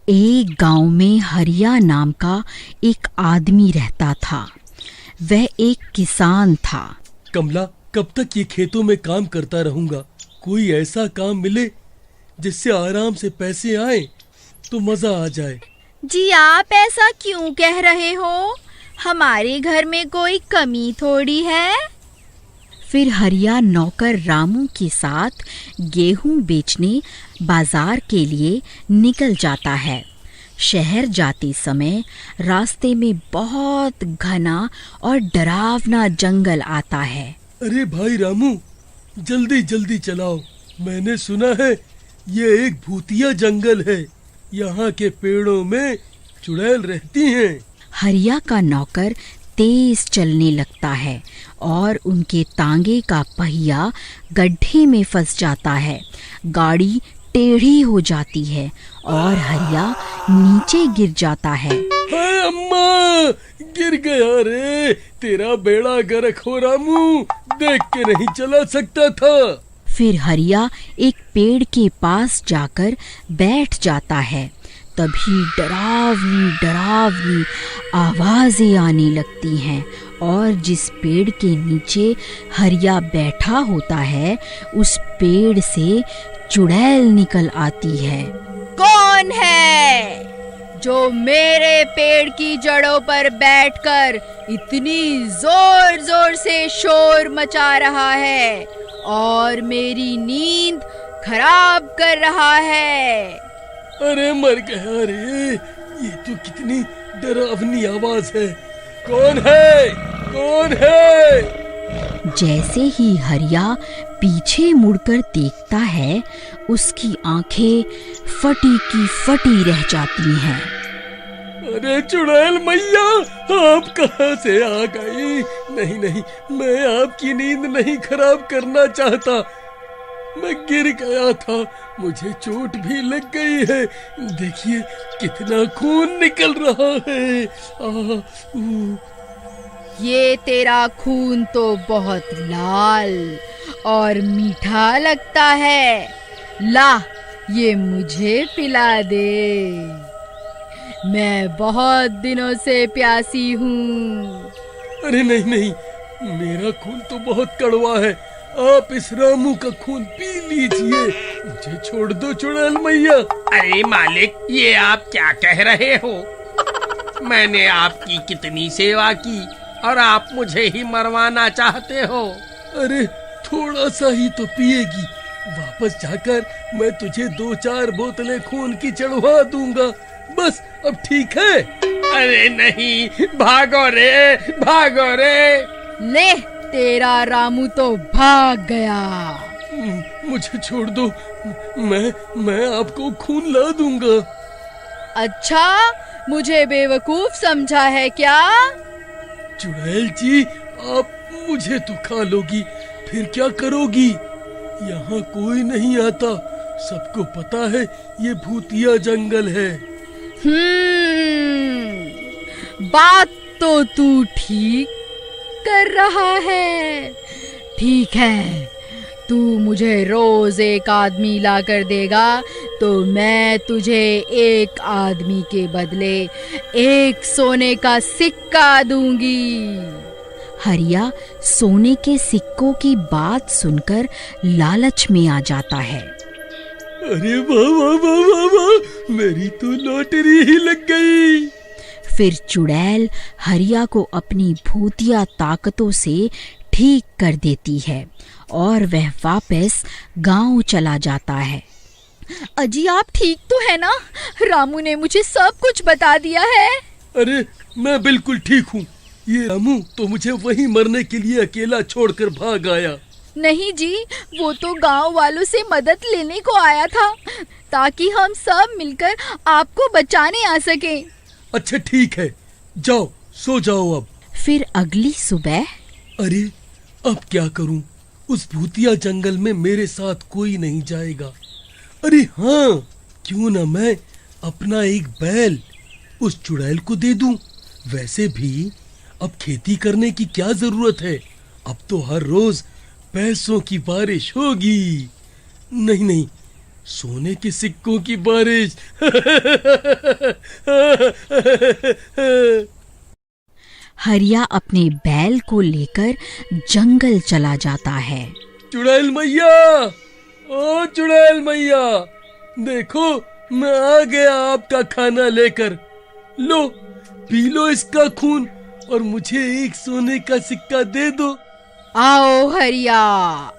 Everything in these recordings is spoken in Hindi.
एक गांव में हरिया नाम का एक आदमी रहता था। वह एक किसान था। कमला, कब तक ये खेतों में काम करता रहूंगा? कोई ऐसा काम मिले जिससे आराम से पैसे आए तो मजा आ जाए। जी आप ऐसा क्यों कह रहे हो? हमारे घर में कोई कमी थोड़ी है। फिर हरिया नौकर रामू के साथ गेहूं बेचने बाजार के लिए निकल जाता है। शहर जाते समय रास्ते में बहुत घना और डरावना जंगल आता है। अरे भाई रामू, जल्दी जल्दी चलाओ। मैंने सुना है ये एक भूतिया जंगल है। यहाँ के पेड़ों में चुड़ैल रहती हैं। हरिया का नौकर तेज चलने लगता है और उनके तांगे का पहिया गड्ढे में फंस जाता है। गाड़ी टेढ़ी हो जाती है और हरिया नीचे गिर जाता है। हाय अम्मा, गिर गया रे। तेरा बेड़ा गर्क हो रामू, देख के नहीं चला सकता था। फिर हरिया एक पेड़ के पास जाकर बैठ जाता है। तभी डरावनी डरावनी आवाजें आने लगती हैं और जिस पेड़ के नीचे हरिया बैठा होता है उस पेड़ से चुड़ैल निकल आती है। कौन है जो मेरे पेड़ की जड़ों पर बैठकर इतनी जोर जोर से शोर मचा रहा है और मेरी नींद खराब कर रहा है? अरे मर गया रे, ये तो कितनी डरावनी आवाज है। कौन है? कौन है? जैसे ही हरिया पीछे मुड़कर देखता है उसकी आंखें फटी की फटी रह जाती हैं। अरे चुड़ैल मैया, आप कहाँ से आ गई? नहीं नहीं, मैं आपकी नींद नहीं खराब करना चाहता। मैं गिर गया था, मुझे चोट भी लग गई है। देखिए कितना खून निकल रहा है। ये तेरा खून तो बहुत लाल और मीठा लगता है। ला, ये मुझे पिला दे। मैं बहुत दिनों से प्यासी हूँ। अरे नहीं नहीं, मेरा खून तो बहुत कड़वा है। आप इस रामू का खून पी लीजिए। मुझे छोड़ दो चुड़ैल मैया। अरे मालिक, ये आप क्या कह रहे हो? मैंने आपकी कितनी सेवा की और आप मुझे ही मरवाना चाहते हो? अरे थोड़ा सा ही तो पिएगी। वापस जाकर मैं तुझे 2-4 बोतलें खून की चढ़वा दूंगा। बस अब ठीक है? अरे नहीं, भागो रे, भागो रे। ले, तेरा रामू तो भाग गया। मुझे छोड़ दो, मैं आपको खून ला दूंगा। अच्छा, मुझे बेवकूफ समझा है क्या? चुड़ैल जी, आप मुझे तो खा लोगी, फिर क्या करोगी? यहाँ कोई नहीं आता, सबको पता है ये भूतिया जंगल है। बात तो तू ठीक कर रहा है। ठीक है, तू मुझे रोज एक आदमी ला कर देगा तो मैं तुझे एक आदमी के बदले एक सोने का सिक्का दूंगी। हरिया सोने के सिक्कों की बात सुनकर लालच में आ जाता है। अरे वाह वाह वाह वाह वाह, मेरी तो लॉटरी ही लग गई। फिर चुड़ैल हरिया को अपनी भूतिया ताकतों से ठीक कर देती है और वह वापस गांव चला जाता है। अजी आप ठीक तो है ना? रामू ने मुझे सब कुछ बता दिया है। अरे मैं बिल्कुल ठीक हूँ। ये रामू तो मुझे वहीं मरने के लिए अकेला छोड़कर भाग आया। नहीं जी, वो तो गांव वालों से मदद लेने को आया था ताकि हम सब मिलकर आपको बचाने आ सकें। अच्छा ठीक है, जाओ सो जाओ अब। फिर अगली सुबह। अरे अब क्या करूं? उस भूतिया जंगल में मेरे साथ कोई नहीं जाएगा। अरे हाँ, क्यों ना मैं अपना एक बैल उस चुड़ैल को दे दूं। वैसे भी अब खेती करने की क्या जरूरत है, अब तो हर रोज पैसों की बारिश होगी। नहीं नहीं, सोने के सिक्कों की बारिश। हरिया अपने बैल को लेकर जंगल चला जाता है। चुड़ैल मैया, ओ चुड़ैल मैया, देखो मैं आ गया आपका खाना लेकर। लो पी लो इसका खून और मुझे एक सोने का सिक्का दे दो। आओ हरिया,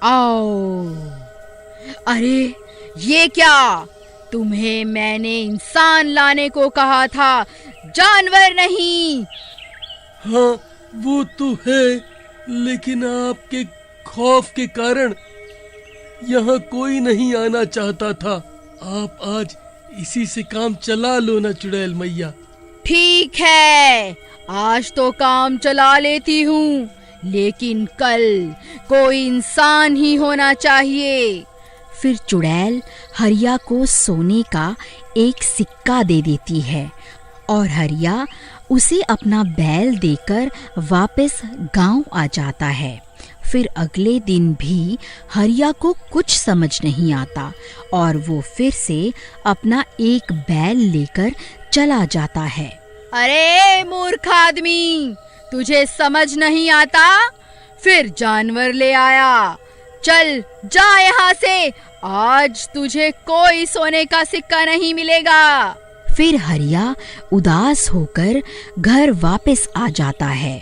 आओ। अरे ये क्या? तुम्हें मैंने इंसान लाने को कहा था, जानवर नहीं। हाँ वो तो है, लेकिन आपके खौफ के कारण यहाँ कोई नहीं आना चाहता था। आप आज इसी से काम चला लो ना चुड़ैल मैया। ठीक है, आज तो काम चला लेती हूँ, लेकिन कल कोई इंसान ही होना चाहिए। फिर चुड़ैल हरिया को सोने का एक सिक्का दे देती है और हरिया उसे अपना बैल देकर वापस गांव आ जाता है। फिर अगले दिन भी हरिया को कुछ समझ नहीं आता और वो फिर से अपना एक बैल लेकर चला जाता है। अरे मूर्ख आदमी, तुझे समझ नहीं आता? फिर जानवर ले आया। चल जा यहाँ से, आज तुझे कोई सोने का सिक्का नहीं मिलेगा। फिर हरिया उदास होकर घर वापस आ जाता है।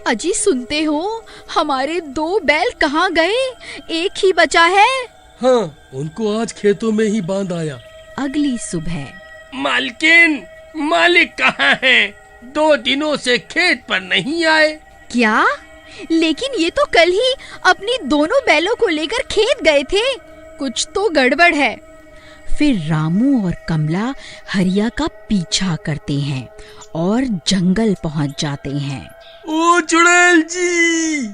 अजी सुनते हो, हमारे 2 बैल कहाँ गए? एक ही बचा है। हाँ, उनको आज खेतों में ही बांध आया। अगली सुबह मालकिन, मालिक कहाँ हैं? 2 दिनों से खेत पर नहीं आए। क्या? लेकिन ये तो कल ही अपनी दोनों बैलों को लेकर खेत गए थे। कुछ तो गड़बड़ है। फिर रामू और कमला हरिया का पीछा करते हैं और जंगल पहुंच जाते हैं। ओ चुड़ैल जी,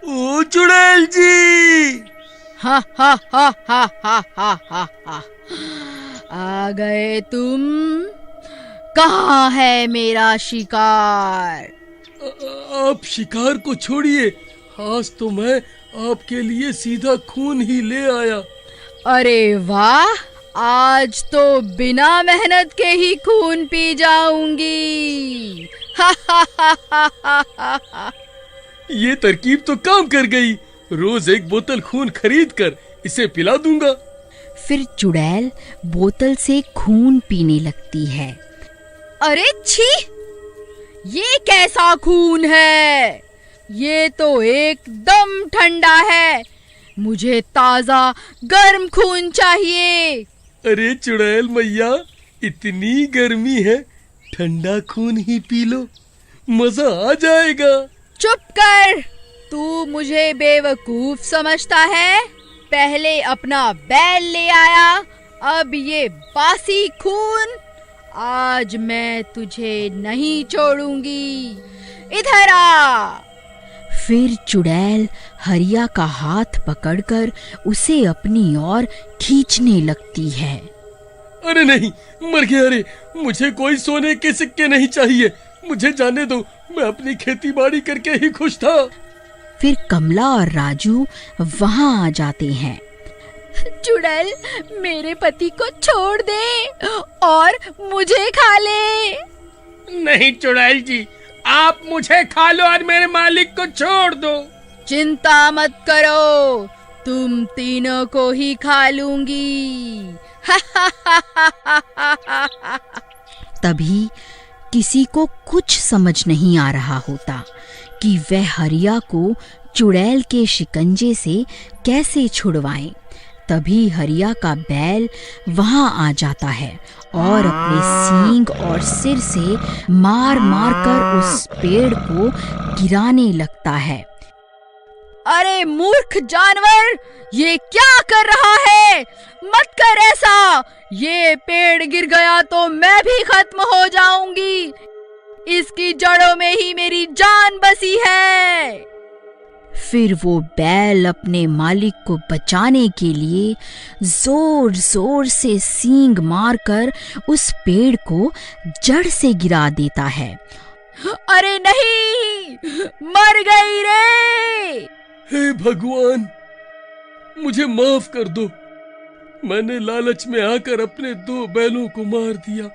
ओ चुड़ैल जी। हा हा हा हा हा हा हा हा। आ गए तुम? कहाँ है मेरा शिकार? आप शिकार को छोड़िए, आज तो मैं आपके लिए सीधा खून ही ले आया। अरे वाह, आज तो बिना मेहनत के ही खून पी जाऊंगी। हा हा हा हा हा हा। ये तरकीब तो काम कर गई। रोज एक बोतल खून खरीद कर इसे पिला दूंगा। फिर चुड़ैल बोतल से खून पीने लगती है। अरे छी, ये कैसा खून है? ये तो एकदम ठंडा है। मुझे ताजा गर्म खून चाहिए। अरे चुड़ैल मैया, इतनी गर्मी है, ठंडा खून ही पी लो, मजा आ जाएगा। चुप कर, तू मुझे बेवकूफ समझता है? पहले अपना बैल ले आया, अब ये बासी खून। आज मैं तुझे नहीं छोड़ूंगी, इधर आ। फिर चुड़ैल हरिया का हाथ पकड़कर उसे अपनी ओर खींचने लगती है। अरे नहीं, मर गया रे। मुझे कोई सोने के सिक्के नहीं चाहिए, मुझे जाने दो, मैं अपनी खेती बाड़ी करके ही खुश था। फिर कमला और राजू वहां आ जाते हैं। चुड़ैल मेरे पति को छोड़ दे और मुझे खा ले। नहीं चुड़ैल जी, आप मुझे खा लो और मेरे मालिक को छोड़ दो। चिंता मत करो, तुम तीनों को ही खा लूंगी। तभी किसी को कुछ समझ नहीं आ रहा होता कि वह हरिया को चुड़ैल के शिकंजे से कैसे छुड़वाएं। तभी हरिया का बैल वहां आ जाता है और अपने सींग और सिर से मार मार कर उस पेड़ को गिराने लगता है। अरे मूर्ख जानवर, ये क्या कर रहा है? मत कर ऐसा। ये पेड़ गिर गया तो मैं भी खत्म हो जाऊंगी। इसकी जड़ों में ही मेरी जान बसी है। फिर वो बैल अपने मालिक को बचाने के लिए जोर जोर से सींग मारकर उस पेड़ को जड़ से गिरा देता है। अरे नहीं, मर गई रे। हे भगवान, मुझे माफ कर दो, मैंने लालच में आकर अपने 2 बैलों को मार दिया।